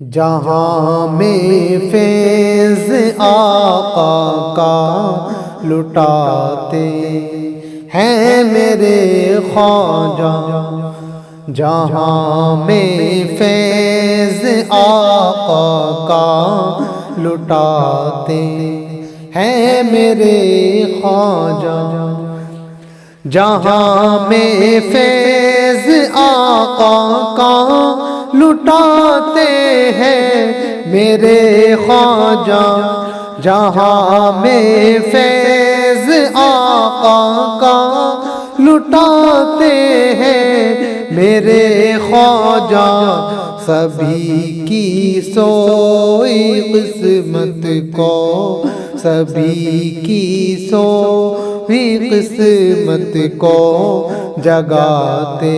جہاں میں فیض آقا کا لٹاتے ہیں میرے خواجہ، جہاں میں فیض آقا کا لٹاتے ہیں میرے خواجہ، جہاں میں فیض آقا کا لٹاتے ہیں میرے خواجہ، جہاں میں فیض آقا کا لٹاتے ہیں میرے خواجہ، سبھی کی سوئی قسمت کو، سبھی کی سوئی قسمت کو جگاتے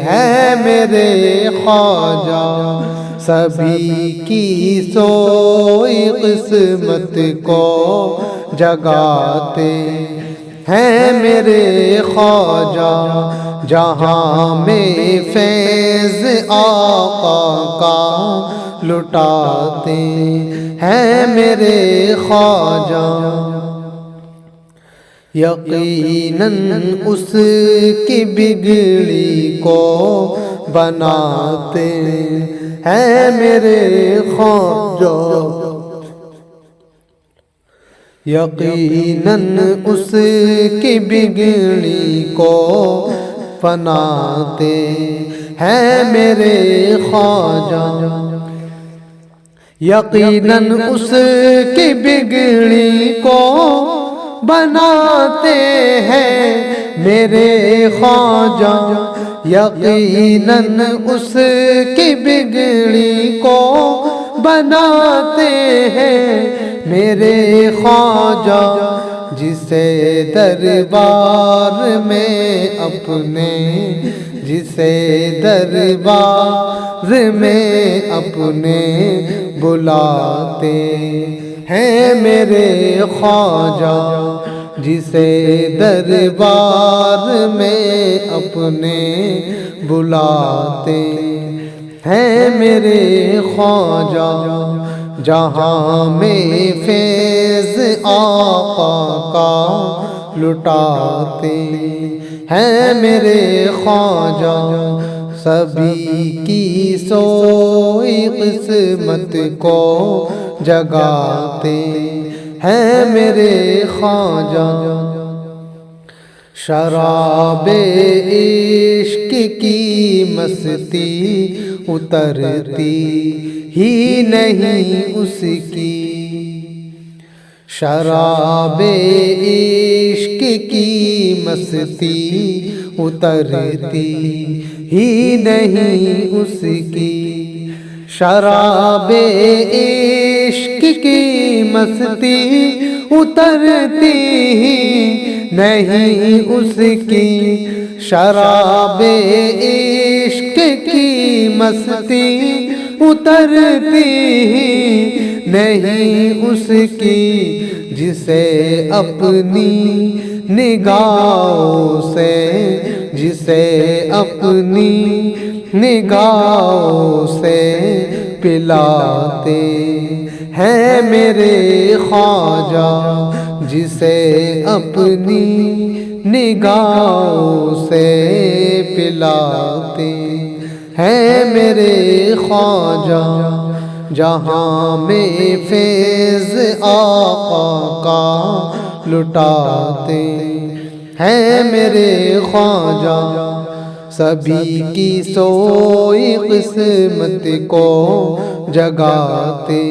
ہیں میرے خواجہ، سبھی کی سوئی قسمت کو جگاتے ہیں میرے خواجہ، جہاں میں فیض آقا کا لٹاتے ہیں میرے خواجہ، یقیناً اس کی بگڑی کو بناتے ہیں میرے خواجہ، یقیناً اس کی بگڑی کو بناتے ہیں میرے خواجہ، یقیناً اس کی بگڑی کو بناتے ہیں میرے خواجہ، یقیناً اس کی بگڑی کو بناتے ہیں میرے خواجہ، جسے دربار میں اپنے، جسے دربار میں اپنے بلاتے ہیں میرے خواجہ، جسے دربار میں اپنے بلاتے ہیں میرے خواجہ، جہاں میں فیض آقا کا لٹاتے ہیں میرے خواجہ، سبھی کی سوئی قسمت کو جگاتے ہیں میرے خواجہ، شراب عشق کی مستی اترتی ہی نہیں اس کی، شراب عشق کی مستی اترتی ہی نہیں اس کی، شراب عشق کی مستی اترتی ہی نہیں اس کی، شراب عشق کی مستی اترتی ہی نہیں اس کی، جسے اپنی نگاہوں سے، جسے اپنی نگاہوں سے پلاتے ہیں میرے خواجہ، جسے اپنی نگاہوں سے پلاتے ہیں میرے خواجہ، جہاں میں فیض آقا کا لٹاتے ہیں میرے خواجہ، سبھی کی سوئی قسمت کو جگاتے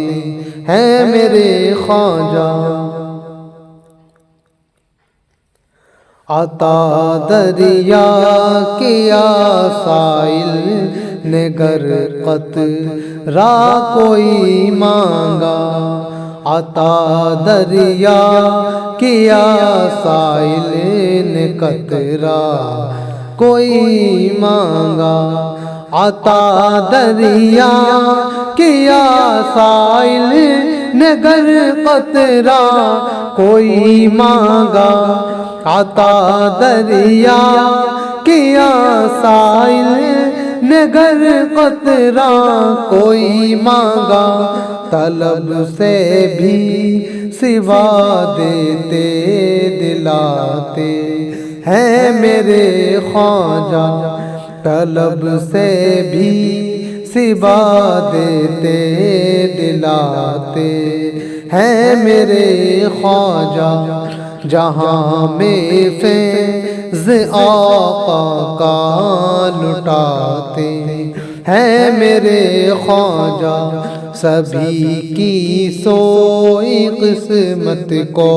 ہیں میرے خواجہ، عطا دریا کیا سائل نے گر قطرہ کوئی مانگا، عطا دریا کیا سائل نے قطرہ کوئی مانگا، عطا دریا کیا سائل نے گر قطرہ کوئی مانگا، عطا دریا کیا سائل نگر قطرہ کوئی مانگا طلب سے بھی سوا دیتے دلاتے ہیں میرے خواجہ، طلب سے بھی سوا دیتے دلاتے ہیں میرے خواجہ، جہاں میں فیض آقا کا لٹاتے ہیں میرے خواجہ، سبھی کی سوئی قسمت کو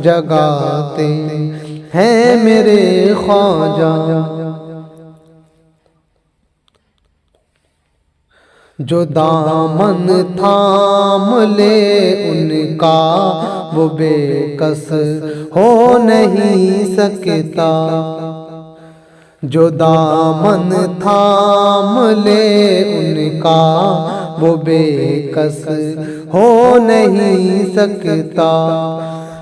جگاتے ہیں میرے خواجہ، جو دامن تھام لے ان کا وہ بے کس ہو نہیں سکتا، جو دامن تھام لے ان کا وہ بے کس ہو نہیں سکتا،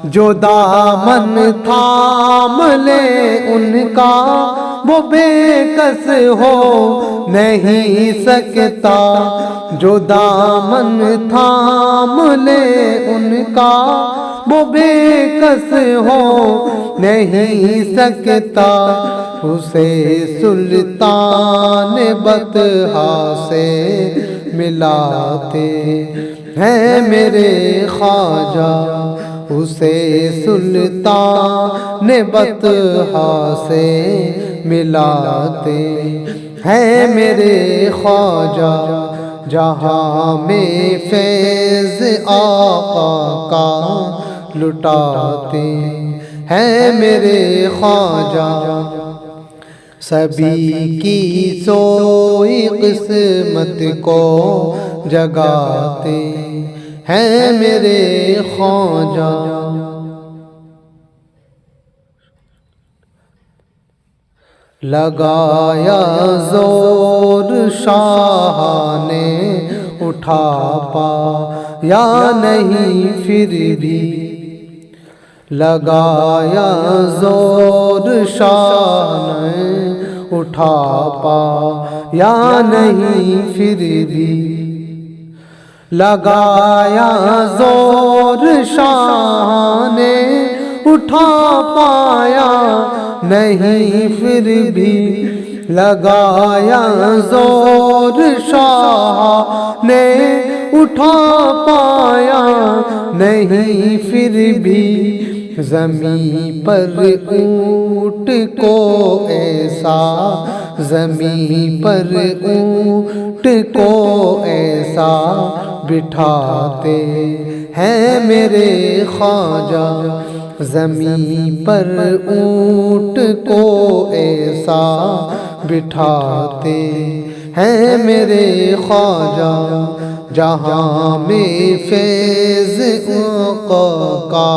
جو دامن تھام لے ان کا وہ بے کس ہو نہیں سکتا، جو دامن تھام لے ان کا وہ بے کس ہو نہیں سکتا، اسے سلطان بطحا سے ملاتے ہیں میرے خواجہ، اسے سلطان بطحا سے ملاتے ہیں میرے خواجہ، جہاں میں فیض آقا کا لٹاتے ہیں میرے خواجہ، سبھی کی سوئی قسمت کو جگاتے ہیں میرے خواجہ، لگایا زور شاہ نے اٹھا پایا نہیں پھر بھی، لگایا زور شاہ نے اٹھا پایا نہیں پھر بھی، لگایا زور شاہ نے اٹھا پایا نہیں پھر بھی، لگایا زور شاہ نے اٹھا پایا نہیں پھر بھی، زمین پر اونٹ کو ایسا، زمین پر اونٹ کو ایسا بٹھاتے ہیں میرے خواجہ، زمین پر اونٹ کو ایسا بٹھاتے ہیں میرے خواجہ، جہاں میں فیض آقا کا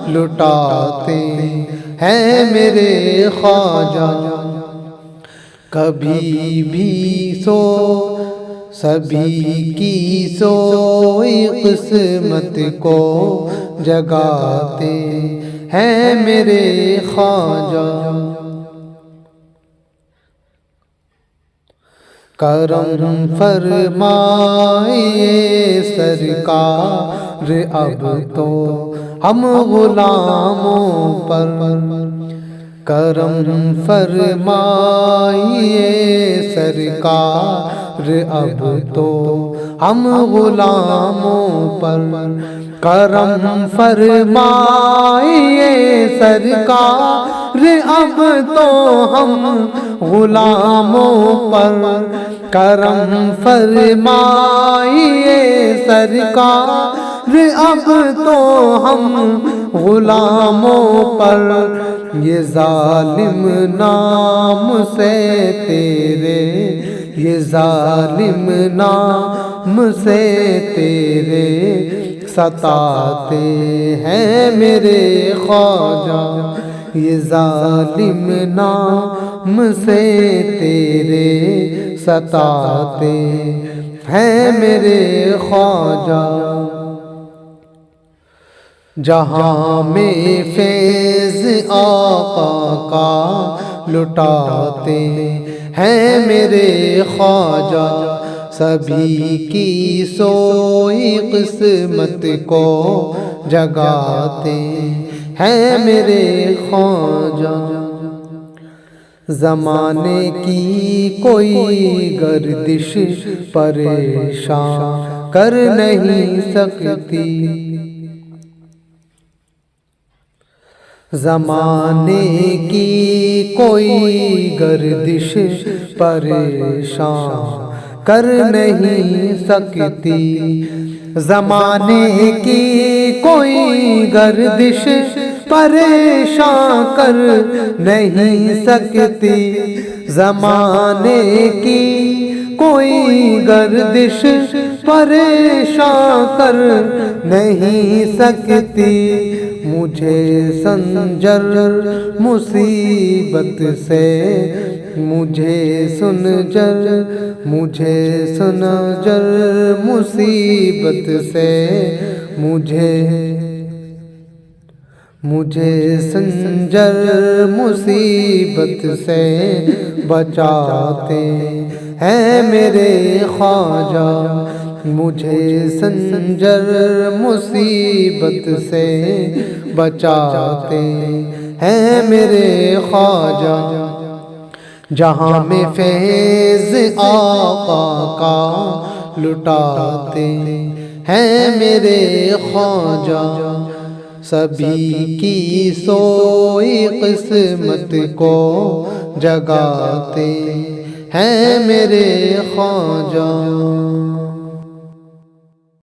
لٹاتے ہیں میرے خواجہ، کبھی بھی سبھی کی سوئی قسمت کو جگاتے ہیں میرے خواجہ، کرم فرمائیے سرکار اب تو ہم غلاموں پر، کرم فرمائیے سرکار اب تو ہم غلاموں پر، کرم فرمائیے سرکار اب تو ہم غلاموں پر، کرم فرمائیے سرکار اب تو ہم غلاموں پر، یہ ظالم نام سے تیرے، یہ ظالم نام سے تیرے ستاتے ہیں میرے خواجہ، یہ ظالم نام سے تیرے ستاتے ہیں میرے خواجہ، جہاں میں فیض آقا کا لٹاتے ہیں میرے خواجہ، سبھی کی سوئی قسمت کو جگاتے ہیں میرے خواجہ۔ زمانے کی کوئی گردش پریشان کر نہیں سکتی، زمانے کی کوئی گردش پریشان کر نہیں سکتی، زمانے کی کوئی گردش پریشان کر نہیں سکتی، زمانے کی کوئی گردش پریشان کر نہیں سکتی۔ مجھے سنجر مصیبت سے، مجھے سنجر مصیبت سے، مجھے سنجر مصیبت سے بچاتے ہیں میرے خواجہ، مجھے سنجر مصیبت سے بچاتے ہیں میرے خواجہ۔ جہاں میں فیض آقا کا لٹاتے ہیں میرے خواجہ، سبھی کی سوئی قسمت کو جگاتے ہیں میرے خواجہ۔